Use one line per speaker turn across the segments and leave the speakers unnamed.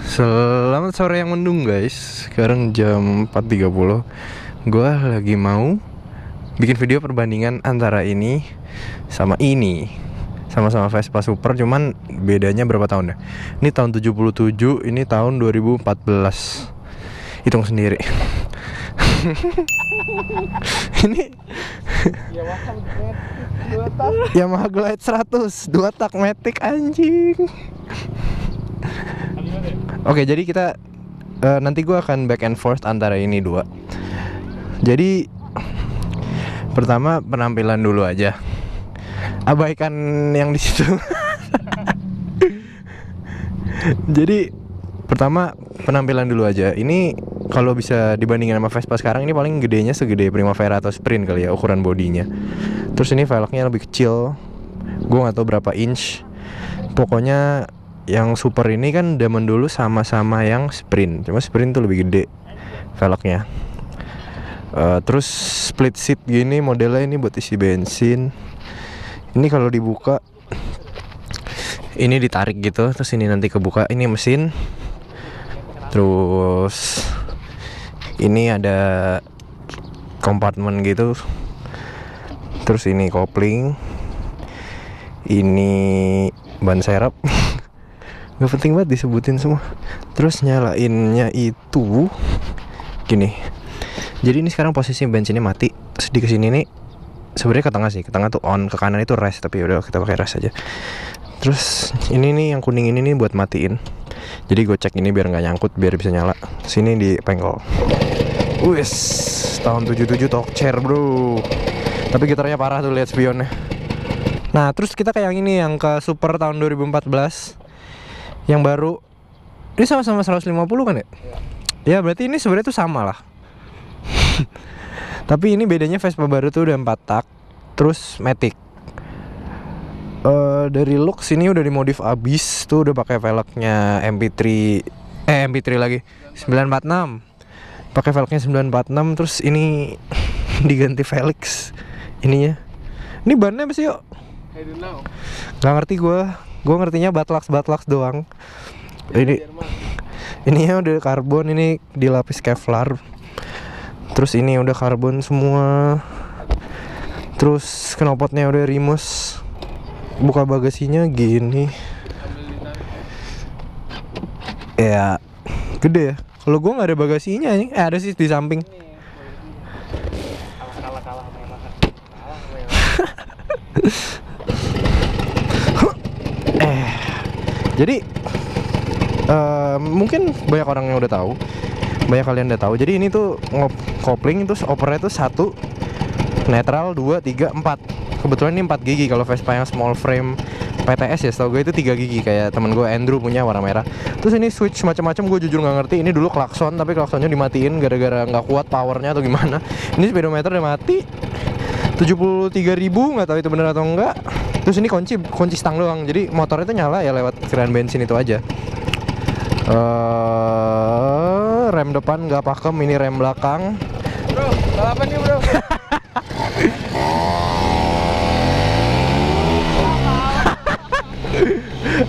Selamat sore yang mendung guys. Sekarang jam 4.30. Gue lagi mau bikin video perbandingan antara ini sama ini. Sama-sama Vespa Super, cuman bedanya berapa tahun ya? Ini tahun 77, ini tahun 2014. Hitung sendiri. Ini Yamaha Glide 100 2 tak Matic anjing. Oke, jadi kita nanti gue akan back and forth antara ini dua. Jadi pertama penampilan dulu aja. Abaikan yang di situ. Jadi pertama penampilan dulu aja. Ini kalau bisa dibandingin sama Vespa sekarang, ini paling gedenya segede Primavera atau Sprint kali ya ukuran bodinya. Terus ini velgnya lebih kecil. Gue nggak tahu berapa inch. Pokoknya yang Super ini kan zaman dulu sama-sama yang Sprint, cuma Sprint tuh lebih gede velgnya. Terus split seat gini modelnya, ini buat isi bensin. Ini kalau dibuka, ini ditarik gitu, terus ini nanti kebuka. Ini mesin. Terus ini ada kompartemen gitu. Terus ini kopling. Ini ban serep. Gak penting banget disebutin semua. Terus nyalainnya itu gini. Jadi ini sekarang posisi bensinnya mati. Terus di kesini nih sebenarnya ke tengah sih. Ke tengah tuh on, ke kanan itu rest. Tapi udah kita pakai rest aja. Terus ini nih yang kuning ini nih buat matiin. Jadi gue cek ini biar nggak nyangkut, biar bisa nyala. Sini di penggol. Wis, tahun 77 talk chair bro. Tapi gitarnya parah tuh, lihat spionnya. Nah terus kita kayak yang ini, yang ke Super tahun 2014 yang baru. Ini sama-sama 150 kan ya? Ya berarti ini sebenarnya tuh sama lah. Tapi ini bedanya Vespa baru tuh udah 4 tak. Terus Matic. Dari look sini udah dimodif abis. Tuh udah pakai velgnya MP3. MP3 lagi 946. Pakai velgnya 946. Terus ini diganti Felix ininya. Ini bannya apa sih yuk? Gak ngerti gue ngertinya Batlax doang. Ini ya udah karbon, ini dilapis Kevlar. Terus ini udah karbon semua. Terus knalpotnya udah Rimus. Buka bagasinya gini. Ya gede ya. Kalau gue nggak ada bagasinya nih. Ada sih di samping. Jadi mungkin banyak orang yang udah tahu, banyak kalian udah tahu. Jadi ini tuh kopling terus opernya tuh 1 netral, 2, 3, 4. Kebetulan ini 4 gigi. Kalau Vespa yang small frame PTS ya setahu gue itu 3 gigi, kayak temen gue Andrew punya warna merah. Terus ini switch macam-macam, gue jujur nggak ngerti. Ini dulu klakson tapi klaksonnya dimatiin gara-gara nggak kuat powernya atau gimana. Ini speedometer udah mati. 73.000, nggak tahu itu bener atau enggak. Terus ini kunci stang doang. Jadi motornya itu nyala ya lewat keran bensin itu aja. Rem depan nggak pakem, ini rem belakang.
Bro, balapan nih bro.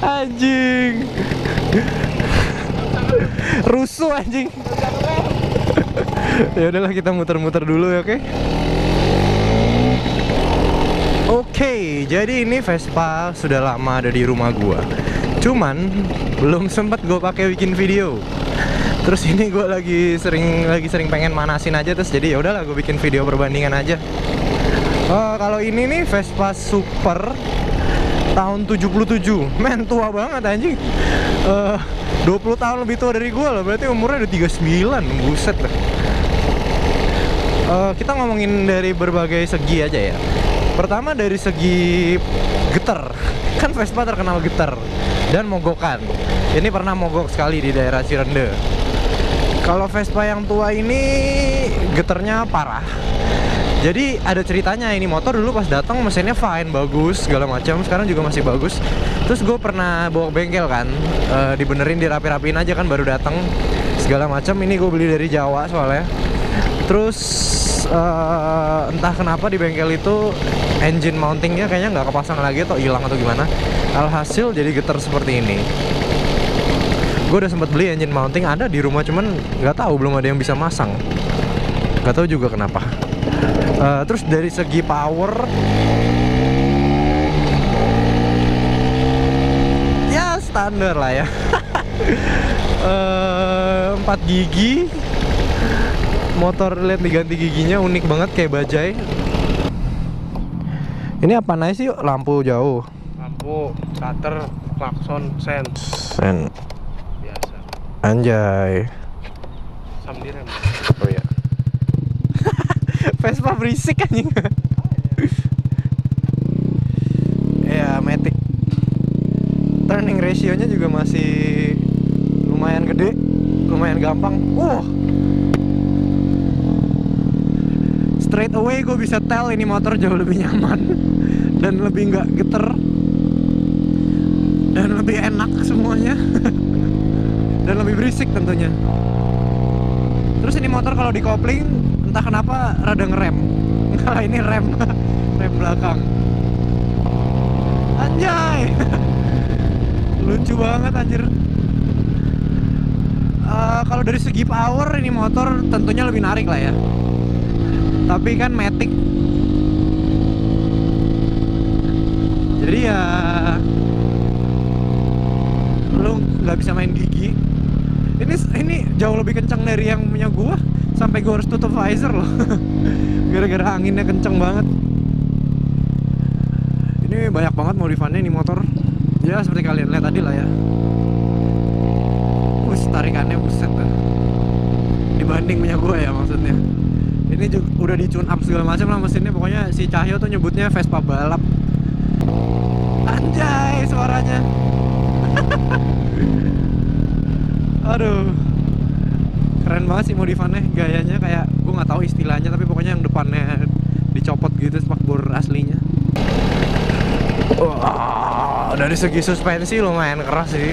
Anjing. Rusuh anjing. Ya udahlah, kita muter-muter dulu ya, oke? Oke, jadi ini Vespa sudah lama ada di rumah gua. Cuman belum sempat gue pakai bikin video. Terus ini gue lagi sering pengen manasin aja, terus jadi ya udahlah gue bikin video perbandingan aja. Kalau ini nih Vespa Super tahun 77. Men, tua banget anjing. 20 tahun lebih tua dari gue loh. Berarti umurnya udah 39. Buset lah. Kita ngomongin dari berbagai segi aja ya. Pertama dari segi getar. Kan Vespa terkenal getar dan mogokan. Ini pernah mogok sekali di daerah Cirende. Kalau Vespa yang tua ini getarnya parah. Jadi ada ceritanya, ini motor dulu pas datang mesinnya fine, bagus, segala macam. Sekarang juga masih bagus. Terus gue pernah bawa ke bengkel kan, dibenerin, dirapi-rapiin aja kan, baru datang segala macam. Ini gue beli dari Jawa soalnya. Terus entah kenapa di bengkel itu engine mountingnya kayaknya nggak kepasang lagi atau hilang atau gimana. Alhasil jadi getar seperti ini. Gue udah sempet beli engine mounting, ada di rumah, cuman nggak tahu, belum ada yang bisa masang. Nggak tahu juga kenapa. Terus dari segi power, ya standar lah ya. 4 gigi. Motor lihat diganti giginya unik banget kayak bajai. Ini apa naik sih? Lampu jauh.
Lampu, starter, klakson, sen.
Sen.
Biasa.
Anjay.
Sam direm.
Oh iya. Vespa berisik anjing. Ya, Matic. Turning ratio-nya juga masih lumayan gede, lumayan gampang. Straight away gue bisa tell ini motor jauh lebih nyaman dan lebih nggak geter dan lebih enak semuanya. Dan lebih berisik tentunya. Terus ini motor kalau di kopling entah kenapa rada ngerem. Nah ini rem belakang. Anjay. Lucu banget anjir. Kalau dari segi power ini motor tentunya lebih narik lah ya. Tapi kan Matic, jadi ya lu nggak bisa main gigi. Ini jauh lebih kencang dari yang punya gua, sampai gua harus tutup visor loh. Gara-gara anginnya kenceng banget. Ini banyak banget modifannya ini motor. Ya seperti kalian lihat tadi lah ya. Tarikannya buset kan. Dibanding punya gua ya maksudnya. Ini juga udah di-tune up segala macam lah mesinnya. Pokoknya si Cahyo tuh nyebutnya Vespa balap. Anjay suaranya. Aduh, keren banget sih modifannya. Gayanya kayak, gue nggak tahu istilahnya, tapi pokoknya yang depannya dicopot gitu spakbor aslinya. Wah, dari segi suspensi lumayan keras sih,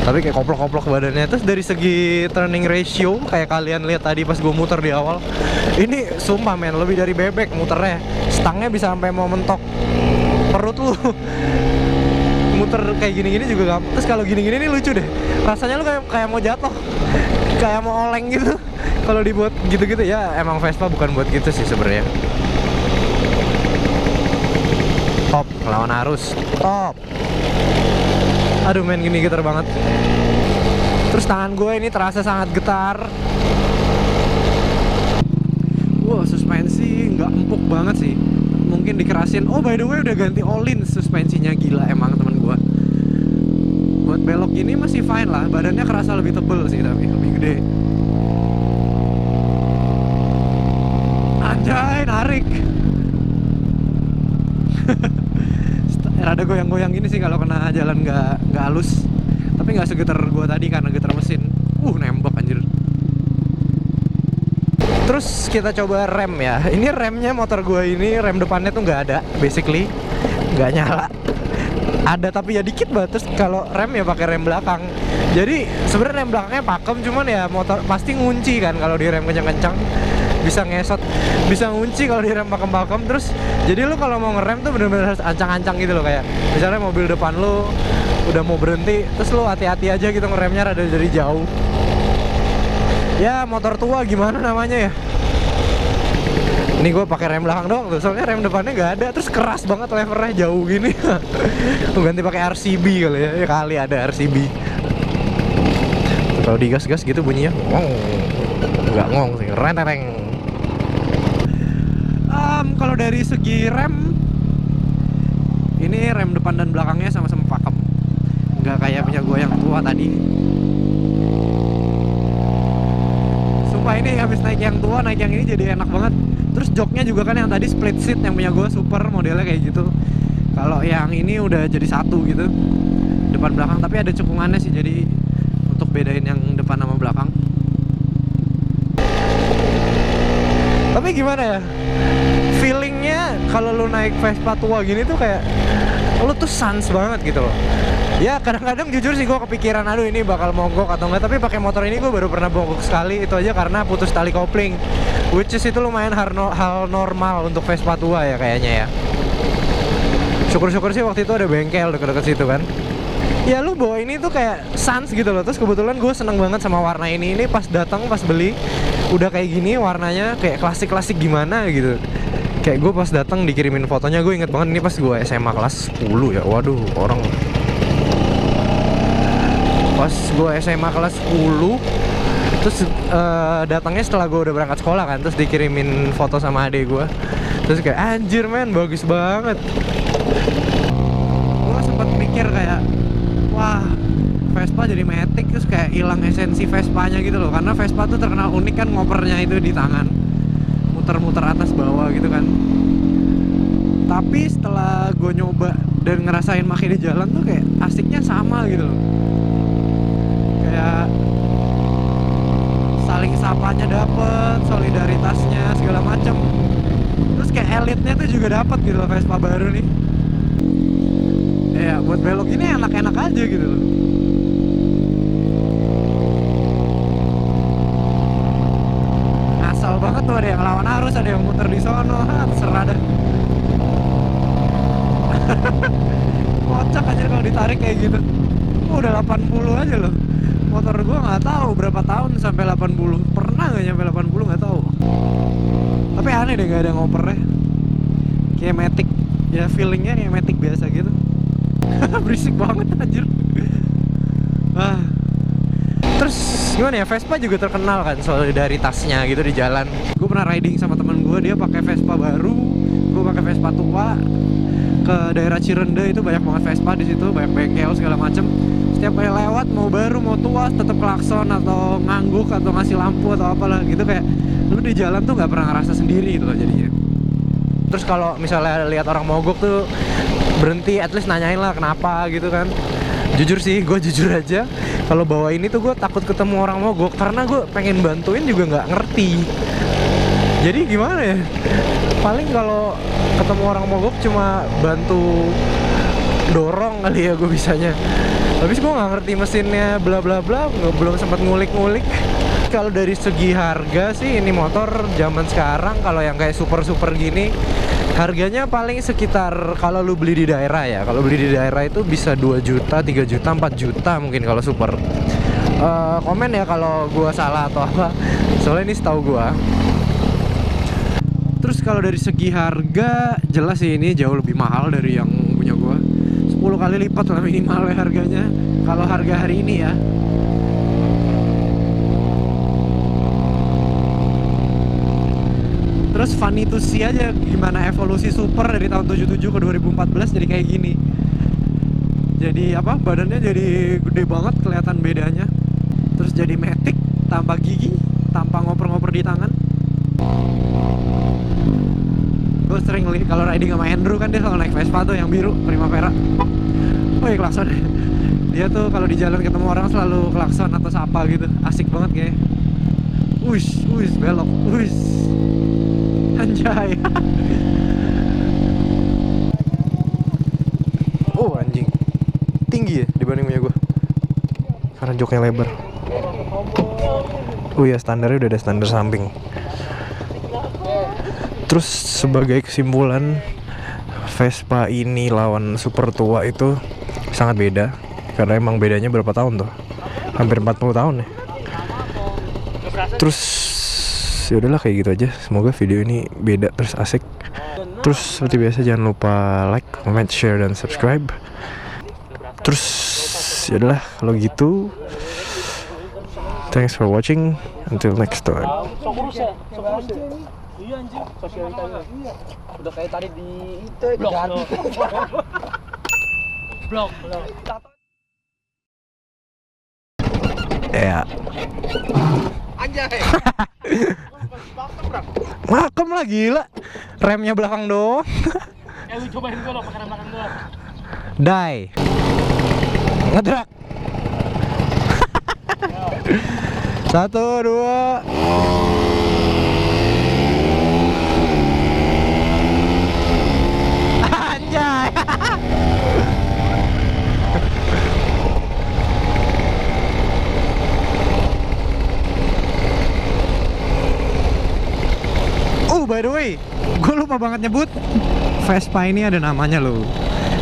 tapi kayak koplok-koplok badannya. Terus dari segi turning ratio, kayak kalian lihat tadi pas gue muter di awal, ini sumpah men, lebih dari bebek muternya. Stangnya bisa sampai mau mentok perut lu. Muter kayak gini-gini juga gampang. Terus kalau gini-gini nih lucu deh, rasanya lu kayak mau jatuh, kayak mau oleng gitu. Kalau dibuat gitu-gitu ya, emang Vespa bukan buat gitu sih sebenarnya. Top, ngelawan arus, top. Aduh men, gini getar banget. Terus tangan gue ini terasa sangat getar. Wow, suspensi nggak empuk banget sih. Mungkin dikerasin. Oh by the way udah ganti all-in suspensinya, gila emang temen gue. Buat belok ini masih fine lah. Badannya kerasa lebih tebel sih, tapi lebih gede. Anjay, narik. Rada goyang-goyang gini sih kalau kena jalan nggak halus. Tapi nggak segetar gua tadi karena getar mesin. Nembak anjir. Terus kita coba rem ya. Ini remnya motor gua ini, rem depannya tuh nggak ada, basically nggak nyala. Ada tapi ya dikit banget. Terus kalau rem ya pakai rem belakang. Jadi sebenarnya rem belakangnya pakem, cuman ya motor pasti ngunci kan kalau di rem kencang-kencang. Bisa ngesot, bisa ngunci kalau di rem pakem-pakem. Terus jadi lu kalau mau ngerem tuh bener-bener harus ancang-ancang gitu loh. Kayak misalnya mobil depan lu udah mau berhenti, terus lu hati-hati aja gitu ngeremnya rada dari jauh. Ya motor tua gimana namanya ya. Ini gue pakai rem belakang doang tuh, soalnya rem depannya nggak ada. Terus keras banget levernya jauh gini. Ganti pakai RCB kali ya. Ya kali ada RCB. Kalau digas-gas gitu bunyinya ngong. Nggak ngong sih, reng-reng. Kalau dari segi rem, ini rem depan dan belakangnya sama-sama pakem. Nggak kayak punya gue yang tua tadi. Sumpah ini habis naik yang tua, naik yang ini jadi enak banget. Terus joknya juga kan yang tadi split seat, yang punya gue super modelnya kayak gitu. Kalau yang ini udah jadi satu gitu, depan belakang. Tapi ada cekungannya sih, jadi untuk bedain yang depan sama belakang. Tapi gimana ya, feelingnya kalau lu naik Vespa tua gini tuh kayak lu tuh sans banget gitu loh. Ya kadang-kadang jujur sih gue kepikiran, aduh ini bakal mogok atau enggak. Tapi pakai motor ini gue baru pernah mogok sekali, itu aja karena putus tali kopling, which is itu lumayan hal normal untuk Vespa tua ya kayaknya ya. Syukur-syukur sih waktu itu ada bengkel deket-deket situ kan. ya lu bawa ini tuh kayak sans gitu loh. Terus kebetulan gue seneng banget sama warna ini pas datang, pas beli udah kayak gini warnanya, kayak klasik-klasik gimana gitu. Kayak gue pas datang dikirimin fotonya, gue inget banget ini pas gue SMA kelas 10 ya. Waduh, orang pas gue SMA kelas 10. Terus datangnya setelah gue udah berangkat sekolah kan, terus dikirimin foto sama adek gue. Terus kayak anjir men, bagus banget. Gue sempet mikir kayak, wah Vespa jadi Matic, terus kayak hilang esensi Vespanya gitu loh. Karena Vespa tuh terkenal unik kan, ngopernya itu di tangan, muter-muter atas bawah gitu kan. Tapi setelah gue nyoba dan ngerasain makin di jalan tuh kayak asiknya sama gitu loh. Kayak saling sapanya dapet, solidaritasnya segala macem. Terus kayak elitnya tuh juga dapet gitu loh Vespa baru nih. Ya buat belok ini enak-enak aja gitu loh. Ngasal banget tuh, ada yang lawan arus, ada yang muter di sono, terserah dah. Kocak aja kalau ditarik kayak gitu. Udah 80 aja loh. Motor gua nggak tahu berapa tahun sampai 80. Pernah nggak nyampe 80 nggak tahu. Tapi aneh deh nggak ada ngopernya. Kayak Matic. Ya feelingnya kayak Matic biasa gitu. Berisik banget anjir. Terus gimana ya, Vespa juga terkenal kan solidaritasnya gitu di jalan. Gue pernah riding sama teman gue, dia pakai Vespa baru, gue pakai Vespa tua. Ke daerah Cirende itu banyak banget Vespa di situ, banyak bengkel segala macem. Setiap kali lewat mau baru mau tua tetap klakson atau ngangguk atau ngasih lampu atau apalah gitu, kayak lu di jalan tuh nggak pernah ngerasa sendiri gitu loh jadinya. Terus kalau misalnya lihat orang mogok tuh berhenti, at least nanyain lah kenapa gitu kan. Jujur sih, gue jujur aja kalau bawa ini tuh gue takut ketemu orang mogok karena gue pengen bantuin juga nggak ngerti. Jadi gimana ya? Paling kalau ketemu orang mogok cuma bantu dorong kali ya gue bisanya. Habis gue nggak ngerti mesinnya bla bla bla, belum sempat ngulik-ngulik. Kalau dari segi harga sih ini motor zaman sekarang kalau yang kayak super gini harganya paling sekitar, kalau lu beli di daerah ya, kalau beli di daerah itu bisa 2 juta, 3 juta, 4 juta mungkin kalau super. Komen ya kalau gua salah atau apa, soalnya ini setahu gua. Terus kalau dari segi harga jelas sih ini jauh lebih mahal dari yang punya gua, 10 kali lipat lah minimalnya harganya kalau harga hari ini ya. Terus funny to see aja gimana evolusi super dari tahun 77 ke 2014 jadi kayak gini. Jadi apa, badannya jadi gede banget, kelihatan bedanya. Terus jadi Matic, tambah gigi, tanpa ngoper-ngoper di tangan. Gue sering lihat kalau riding sama Andrew kan, dia selalu naik Vespa tuh yang biru Primavera. Oh iya, klakson. Dia tuh kalau di jalan ketemu orang selalu klakson atau sapa gitu. Asik banget kayaknya. Wush, belok, wush. Anjay. Oh anjing, tinggi ya dibanding punya gue karena joknya lebar. Oh ya, standarnya udah ada standar samping. Terus sebagai kesimpulan, Vespa ini lawan super tua itu sangat beda. Karena emang bedanya berapa tahun tuh, hampir 40 tahun ya. Terus ya udahlah kayak gitu aja. Semoga video ini beda terus asik. Terus seperti biasa jangan lupa like, comment, share, dan subscribe. Terus ya udahlah kalau gitu. Thanks for watching. Until next time.
Iya anjing, sosialitanya. Udah kayak tadi di itu blok.
Ya.
Anjay.
Makem lah gila. Remnya belakang doang.
Ya lu cobain dulu pakai rem belakang dulu.
Die. Ngedrak. 1, 2. Anjay. By the way, gue lupa banget nyebut, Vespa ini ada namanya loh.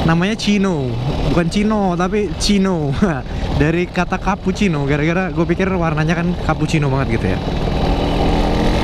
Namanya Cino, bukan Cino tapi Cino. Dari kata cappuccino, gara-gara gue pikir warnanya kan cappuccino banget gitu ya.